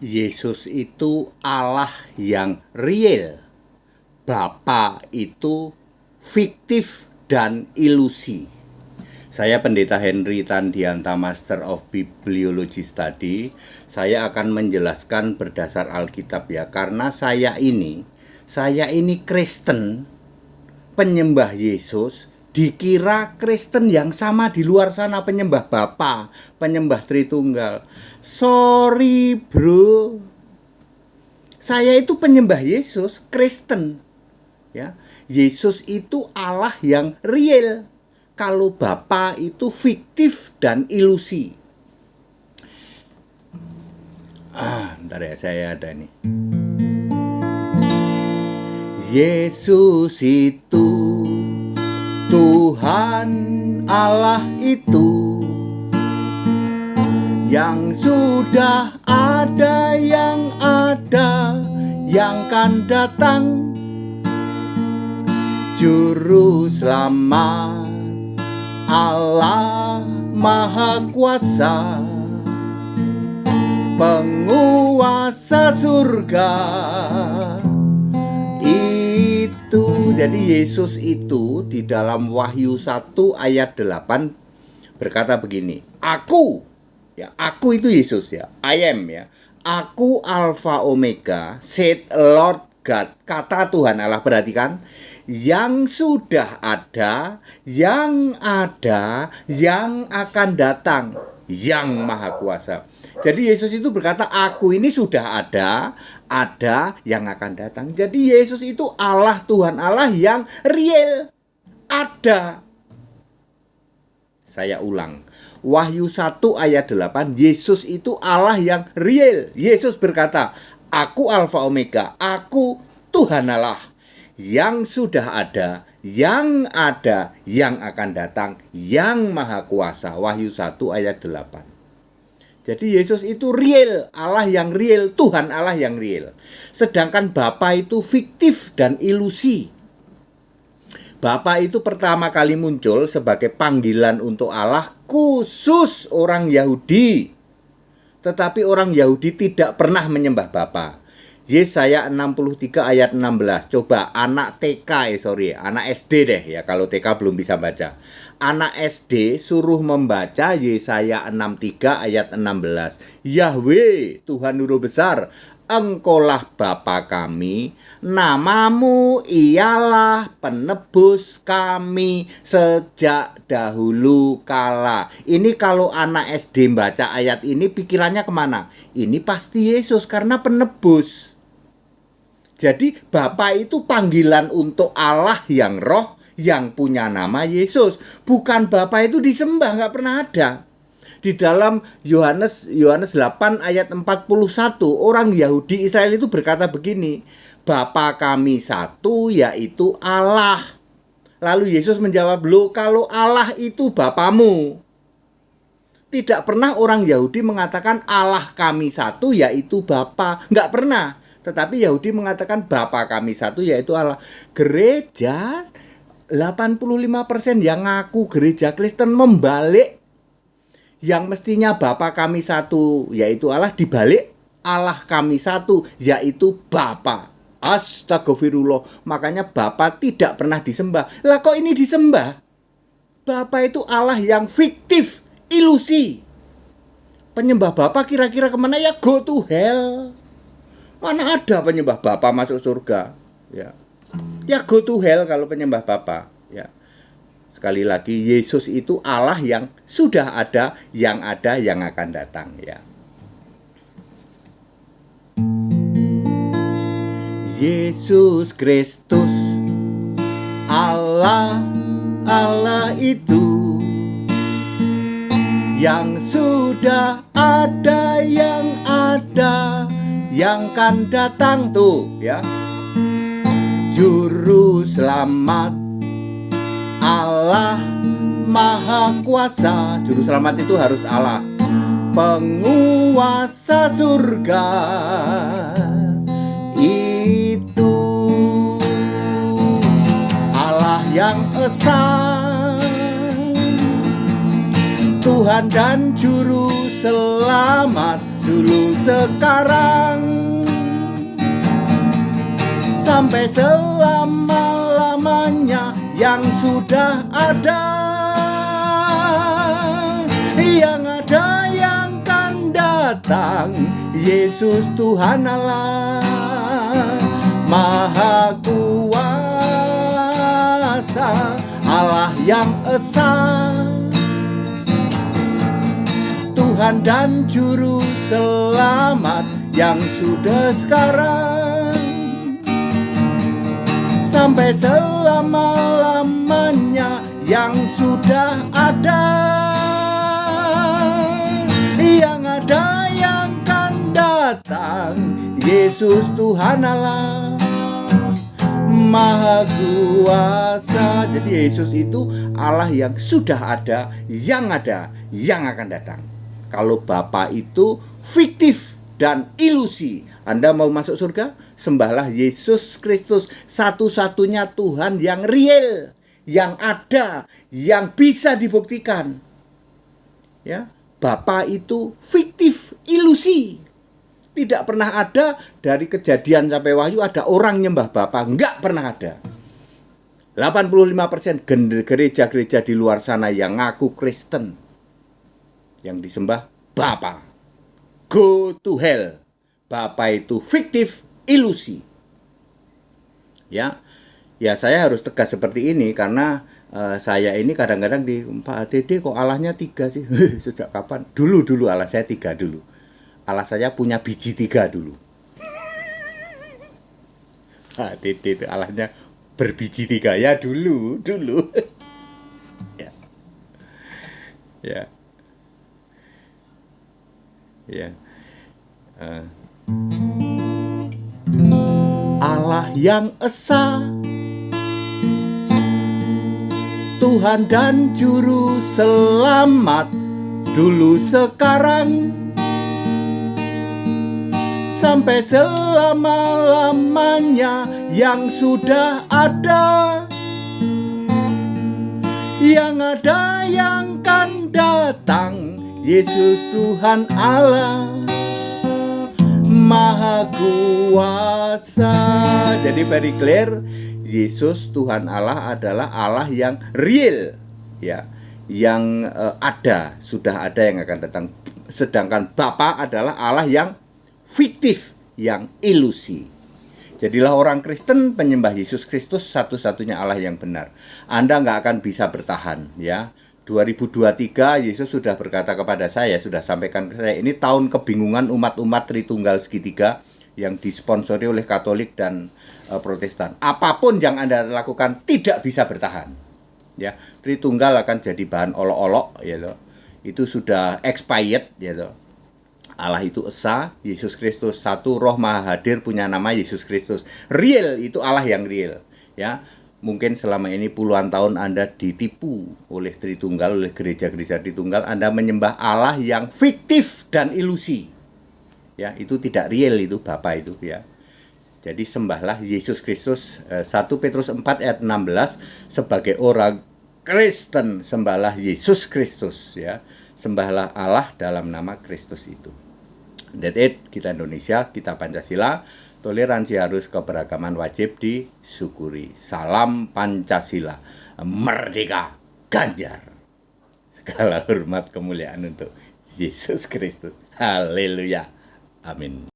Yesus itu Allah yang real. Bapa itu fiktif dan ilusi. Saya Pendeta Henry Tandianta, Master of Bibliology Study. Saya akan menjelaskan berdasar Alkitab ya, karena saya ini Kristen, penyembah Yesus, dikira Kristen yang sama di luar sana, penyembah Bapa, penyembah Tritunggal. Sorry bro, saya itu penyembah Yesus, Kristen ya. Yesus itu Allah yang real. Kalau Bapa itu fiktif dan ilusi. Bentar ya, saya ada nih. Yesus itu Tuhan Allah itu, yang sudah ada, yang ada, yang akan datang, Juru Selamat, Allah Maha Kuasa, penguasa surga. Jadi Yesus itu di dalam Wahyu 1 ayat 8 berkata begini, Aku itu Yesus ya, I am ya, Aku Alfa Omega, said Lord God, kata Tuhan Allah. Perhatikan, yang sudah ada, yang ada, yang akan datang, yang Maha Kuasa. Jadi Yesus itu berkata, aku ini sudah ada yang akan datang. Jadi Yesus itu Allah, Tuhan Allah yang real, ada. Saya ulang, Wahyu 1 ayat 8, Yesus itu Allah yang real. Yesus berkata, aku Alfa Omega, aku Tuhan Allah, yang sudah ada, yang akan datang, yang Maha Kuasa. Wahyu 1 ayat 8. Jadi Yesus itu real, Allah yang real, Tuhan Allah yang real. Sedangkan Bapa itu fiktif dan ilusi. Bapa itu pertama kali muncul sebagai panggilan untuk Allah khusus orang Yahudi. Tetapi orang Yahudi tidak pernah menyembah Bapa. Yesaya 63 ayat 16. Coba anak anak SD deh ya, kalau TK belum bisa baca. Anak SD suruh membaca Yesaya 63 ayat 16. Yahweh, Tuhan Guru besar, Engkaulah Bapa kami, namamu ialah penebus kami sejak dahulu kala. Ini kalau anak SD baca ayat ini pikirannya kemana? Ini pasti Yesus karena penebus. Jadi Bapa itu panggilan untuk Allah yang roh, yang punya nama Yesus. Bukan Bapa itu disembah, nggak pernah ada. Di dalam Yohanes 8 ayat 41, orang Yahudi Israel itu berkata begini, Bapa kami satu, yaitu Allah. Lalu Yesus menjawab, loh kalau Allah itu Bapamu. Tidak pernah orang Yahudi mengatakan Allah kami satu, yaitu Bapa. Nggak pernah. Tetapi Yahudi mengatakan Bapa kami satu, yaitu Allah. Gereja 85% yang ngaku gereja Kristen membalik. Yang mestinya Bapa kami satu, yaitu Allah, dibalik Allah kami satu, yaitu Bapa. Astagfirullah. Makanya Bapa tidak pernah disembah. Lah kok ini disembah? Bapa itu Allah yang fiktif, ilusi. Penyembah Bapa kira-kira kemana? Ya go to hell. Mana ada penyembah Bapa masuk surga? Ya go to hell kalau penyembah Bapa. Ya. Sekali lagi, Yesus itu Allah yang sudah ada, yang akan datang ya. Yesus Kristus Allah itu, yang sudah ada, yang akan datang tuh ya. Juru Selamat, Allah Maha Kuasa. Juru Selamat itu harus Allah. Penguasa surga itu Allah yang esa, Tuhan dan Juru Selamat, dulu sekarang sampai selama-lamanya, yang sudah ada, yang ada, yang akan datang. Yesus Tuhan Allah Maha Kuasa, Allah yang esa, Tuhan dan Juru Selamat, yang sudah sekarang sampai selama-lamanya, yang sudah ada, yang ada, yang akan datang. Yesus Tuhan Allah Maha Kuasa. Jadi Yesus itu Allah yang sudah ada, yang akan datang. Kalau Bapa itu fiktif dan ilusi. Anda mau masuk surga? Sembahlah Yesus Kristus, satu-satunya Tuhan yang real, yang ada, yang bisa dibuktikan. Ya, Bapa itu fiktif, ilusi. Tidak pernah ada dari Kejadian sampai Wahyu ada orang nyembah Bapa, enggak pernah ada. 85% gereja-gereja di luar sana yang ngaku Kristen, yang disembah Bapa. Go to hell. Bapa itu fiktif, ilusi. Ya saya harus tegas seperti ini karena saya ini kadang-kadang di Pak Dede kok Allahnya 3 sih. Sejak kapan? Dulu Allah saya 3 dulu. Allah saya punya biji 3 dulu. Pak Dede itu Allahnya berbiji 3 ya dulu. Ya. Allah yang esa, Tuhan dan Juru Selamat, dulu sekarang sampai selama-lamanya, yang sudah ada, yang ada, yang akan datang. Yesus Tuhan Allah Maha Kuasa. Jadi very clear, Yesus Tuhan Allah adalah Allah yang real, ya, yang ada, sudah ada, yang akan datang. Sedangkan Bapa adalah Allah yang fiktif, yang ilusi. Jadilah orang Kristen penyembah Yesus Kristus, satu-satunya Allah yang benar. Anda nggak akan bisa bertahan, ya. 2023 Yesus sudah berkata kepada saya, sudah sampaikan ke saya, ini tahun kebingungan umat-umat Tritunggal segitiga yang disponsori oleh Katolik dan Protestan. Apapun yang Anda lakukan tidak bisa bertahan. Ya, Tritunggal akan jadi bahan olok-olok, ya loh. Itu sudah expired, ya loh. Allah itu esa, Yesus Kristus satu, Roh Maha Hadir punya nama Yesus Kristus. Real itu Allah yang real, ya. Mungkin selama ini puluhan tahun Anda ditipu oleh Tritunggal, oleh gereja-gereja Tritunggal. Anda menyembah Allah yang fiktif dan ilusi. Ya, itu tidak real, itu Bapa itu, ya. Jadi sembahlah Yesus Kristus. 1 Petrus 4 ayat 16, sebagai orang Kristen sembahlah Yesus Kristus, ya. Sembahlah Allah dalam nama Kristus itu. That's it. Kita Indonesia, kita Pancasila. Toleransi harus, keberagaman wajib disyukuri. Salam Pancasila. Merdeka Ganjar. Segala hormat kemuliaan untuk Yesus Kristus. Haleluya. Amin.